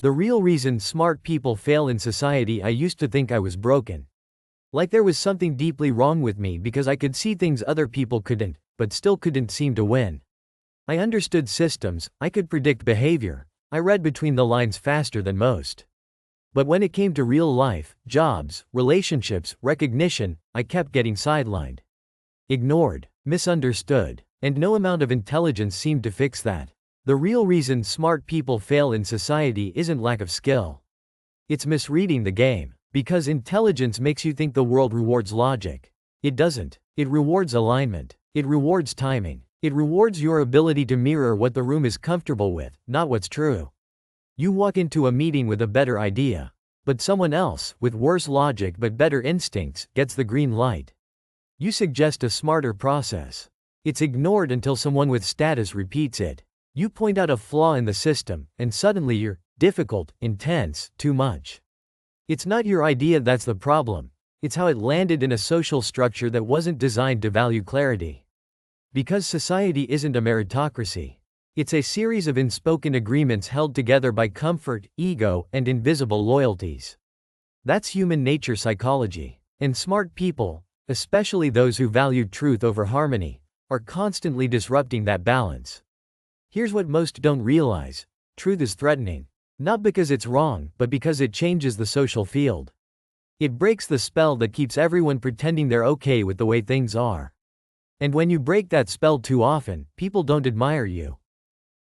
The real reason smart people fail in society. I used to think I was broken. Like there was something deeply wrong with me because I could see things other people couldn't, but still couldn't seem to win. I understood systems, I could predict behavior, I read between the lines faster than most. But when it came to real life, jobs, relationships, recognition, I kept getting sidelined. Ignored, misunderstood, and no amount of intelligence seemed to fix that. The real reason smart people fail in society isn't lack of skill. It's misreading the game. Because intelligence makes you think the world rewards logic. It doesn't. It rewards alignment. It rewards timing. It rewards your ability to mirror what the room is comfortable with, not what's true. You walk into a meeting with a better idea. But someone else, with worse logic but better instincts, gets the green light. You suggest a smarter process. It's ignored until someone with status repeats it. You point out a flaw in the system, and suddenly you're difficult, intense, too much. It's not your idea that's the problem. It's how it landed in a social structure that wasn't designed to value clarity. Because society isn't a meritocracy. It's a series of unspoken agreements held together by comfort, ego, and invisible loyalties. That's human nature psychology. And smart people, especially those who value truth over harmony, are constantly disrupting that balance. Here's what most don't realize. Truth is threatening. Not because it's wrong, but because it changes the social field. It breaks the spell that keeps everyone pretending they're okay with the way things are. And when you break that spell too often, people don't admire you.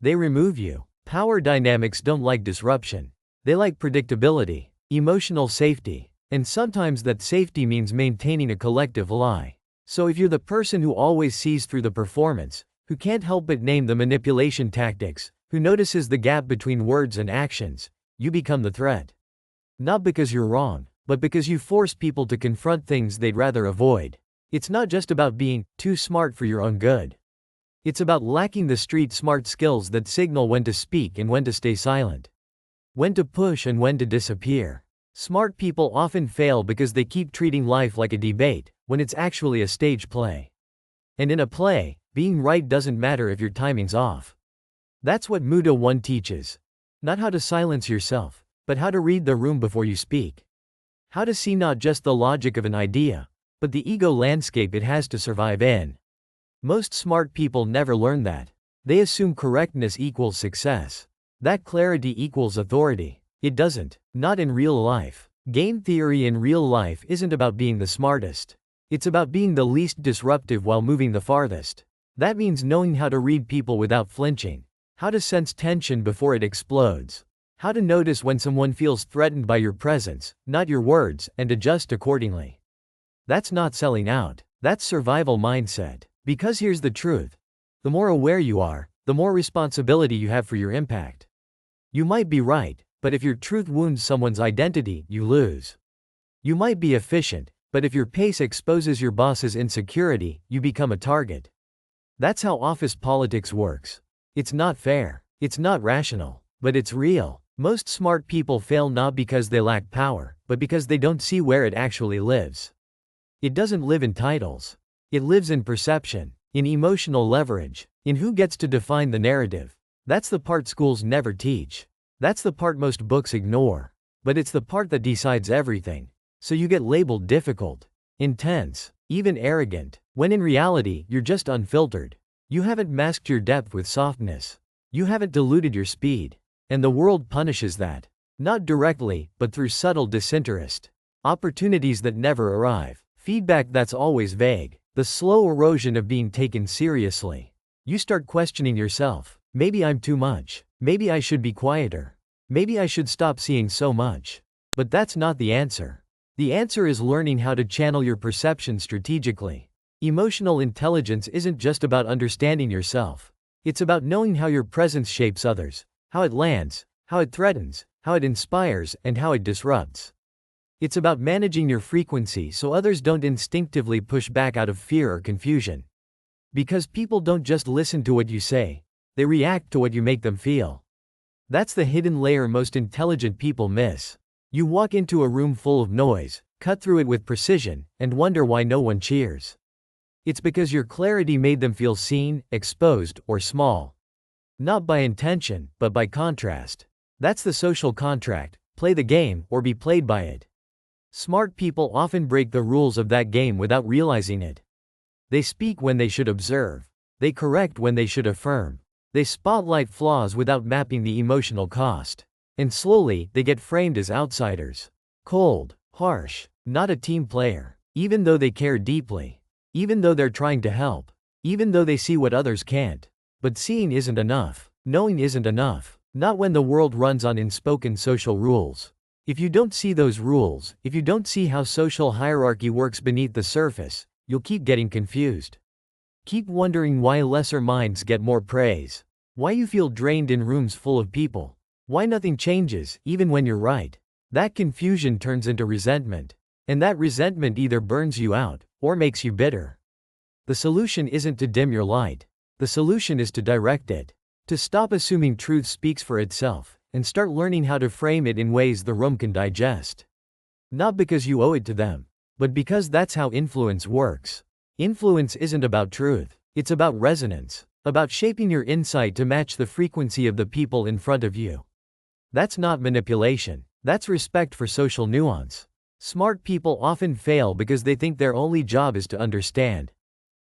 They remove you. Power dynamics don't like disruption. They like predictability, emotional safety, and sometimes that safety means maintaining a collective lie. So if you're the person who always sees through the performance, who can't help but name the manipulation tactics, who notices the gap between words and actions, you become the threat. Not because you're wrong, but because you force people to confront things they'd rather avoid. It's not just about being too smart for your own good. It's about lacking the street smart skills that signal when to speak and when to stay silent. When to push and when to disappear. Smart people often fail because they keep treating life like a debate, when it's actually a stage play. And in a play, being right doesn't matter if your timing's off. That's what Muta 1 teaches. Not how to silence yourself, but how to read the room before you speak. How to see not just the logic of an idea, but the ego landscape it has to survive in. Most smart people never learn that. They assume correctness equals success. That clarity equals authority. It doesn't. Not in real life. Game theory in real life isn't about being the smartest. It's about being the least disruptive while moving the farthest. That means knowing how to read people without flinching. How to sense tension before it explodes. How to notice when someone feels threatened by your presence, not your words, and adjust accordingly. That's not selling out. That's survival mindset. Because here's the truth. The more aware you are, the more responsibility you have for your impact. You might be right, but if your truth wounds someone's identity, you lose. You might be efficient, but if your pace exposes your boss's insecurity, you become a target. That's how office politics works. It's not fair. It's not rational. But it's real. Most smart people fail not because they lack power, but because they don't see where it actually lives. It doesn't live in titles. It lives in perception, in emotional leverage, in who gets to define the narrative. That's the part schools never teach. That's the part most books ignore. But it's the part that decides everything. So you get labeled difficult, intense, even arrogant, when in reality, you're just unfiltered. You haven't masked your depth with softness. You haven't diluted your speed. And the world punishes that. Not directly, but through subtle disinterest. Opportunities that never arrive. Feedback that's always vague. The slow erosion of being taken seriously. You start questioning yourself. Maybe I'm too much. Maybe I should be quieter. Maybe I should stop seeing so much. But that's not the answer. The answer is learning how to channel your perception strategically. Emotional intelligence isn't just about understanding yourself. It's about knowing how your presence shapes others, how it lands, how it threatens, how it inspires, and how it disrupts. It's about managing your frequency so others don't instinctively push back out of fear or confusion. Because people don't just listen to what you say, they react to what you make them feel. That's the hidden layer most intelligent people miss. You walk into a room full of noise, cut through it with precision, and wonder why no one cheers. It's because your clarity made them feel seen, exposed, or small. Not by intention, but by contrast. That's the social contract: play the game or be played by it. Smart people often break the rules of that game without realizing it. They speak when they should observe. They correct when they should affirm. They spotlight flaws without mapping the emotional cost. And slowly, they get framed as outsiders. Cold, harsh, not a team player. Even though they care deeply. Even though they're trying to help. Even though they see what others can't. But seeing isn't enough. Knowing isn't enough. Not when the world runs on unspoken social rules. If you don't see those rules, if you don't see how social hierarchy works beneath the surface, you'll keep getting confused. Keep wondering why lesser minds get more praise. Why you feel drained in rooms full of people. Why nothing changes, even when you're right. That confusion turns into resentment. And that resentment either burns you out, or makes you bitter. The solution isn't to dim your light. The solution is to direct it. To stop assuming truth speaks for itself, and start learning how to frame it in ways the room can digest. Not because you owe it to them, but because that's how influence works. Influence isn't about truth, it's about resonance, about shaping your insight to match the frequency of the people in front of you. That's not manipulation, that's respect for social nuance. Smart people often fail because they think their only job is to understand.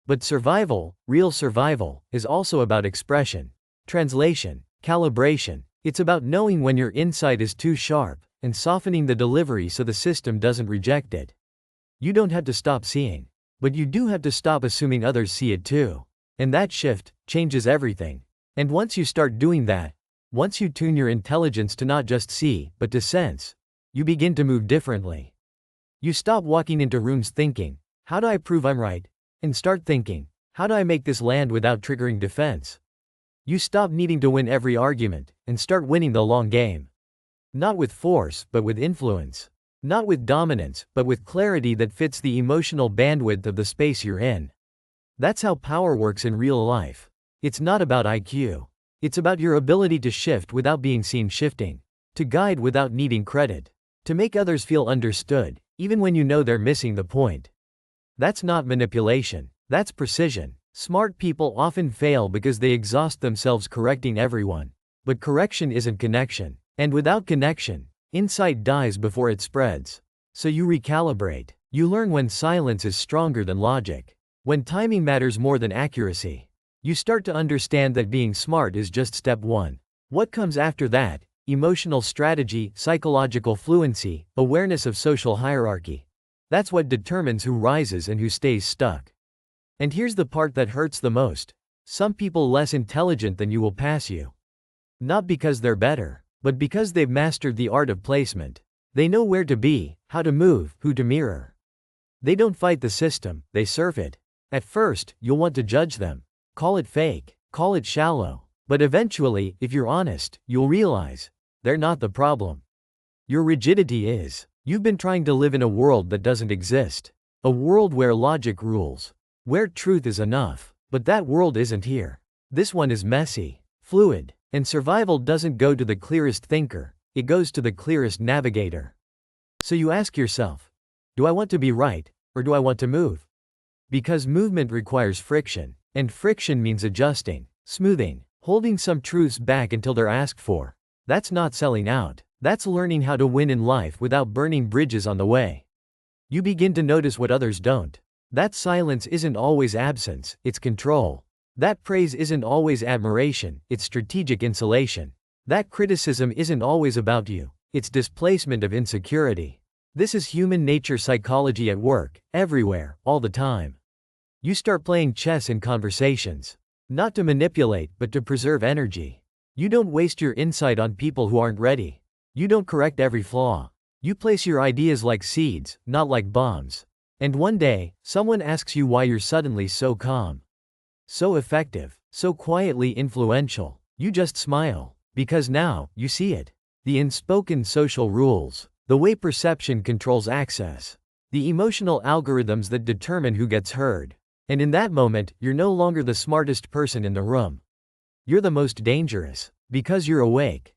But survival, real survival, is also about expression, translation, calibration. It's about knowing when your insight is too sharp, and softening the delivery so the system doesn't reject it. You don't have to stop seeing, but you do have to stop assuming others see it too. And that shift changes everything. And once you start doing that, once you tune your intelligence to not just see, but to sense, you begin to move differently. You stop walking into rooms thinking, how do I prove I'm right? And start thinking, how do I make this land without triggering defense? You stop needing to win every argument, and start winning the long game. Not with force, but with influence. Not with dominance, but with clarity that fits the emotional bandwidth of the space you're in. That's how power works in real life. It's not about IQ. It's about your ability to shift without being seen shifting. To guide without needing credit. To make others feel understood, even when you know they're missing the point. That's not manipulation. That's precision. Smart people often fail because they exhaust themselves correcting everyone. But correction isn't connection. And without connection, insight dies before it spreads. So you recalibrate. You learn when silence is stronger than logic. When timing matters more than accuracy. You start to understand that being smart is just step one. What comes after that? Emotional strategy, psychological fluency, awareness of social hierarchy. That's what determines who rises and who stays stuck. And here's the part that hurts the most. Some people less intelligent than you will pass you. Not because they're better, but because they've mastered the art of placement. They know where to be, how to move, who to mirror. They don't fight the system, they serve it. At first, you'll want to judge them. Call it fake, call it shallow. But eventually, if you're honest, you'll realize they're not the problem. Your rigidity is. You've been trying to live in a world that doesn't exist. A world where logic rules. Where truth is enough. But that world isn't here. This one is messy, fluid, and survival doesn't go to the clearest thinker, it goes to the clearest navigator. So you ask yourself, do I want to be right, or do I want to move? Because movement requires friction, and friction means adjusting, smoothing, holding some truths back until they're asked for. That's not selling out. That's learning how to win in life without burning bridges on the way. You begin to notice what others don't. That silence isn't always absence, it's control. That praise isn't always admiration, it's strategic insulation. That criticism isn't always about you, it's displacement of insecurity. This is human nature psychology at work, everywhere, all the time. You start playing chess in conversations. Not to manipulate, but to preserve energy. You don't waste your insight on people who aren't ready. You don't correct every flaw. You place your ideas like seeds, not like bombs. And one day, someone asks you why you're suddenly so calm. So effective, so quietly influential. You just smile. Because now, you see it. The unspoken social rules. The way perception controls access. The emotional algorithms that determine who gets heard. And in that moment, you're no longer the smartest person in the room. You're the most dangerous. Because you're awake.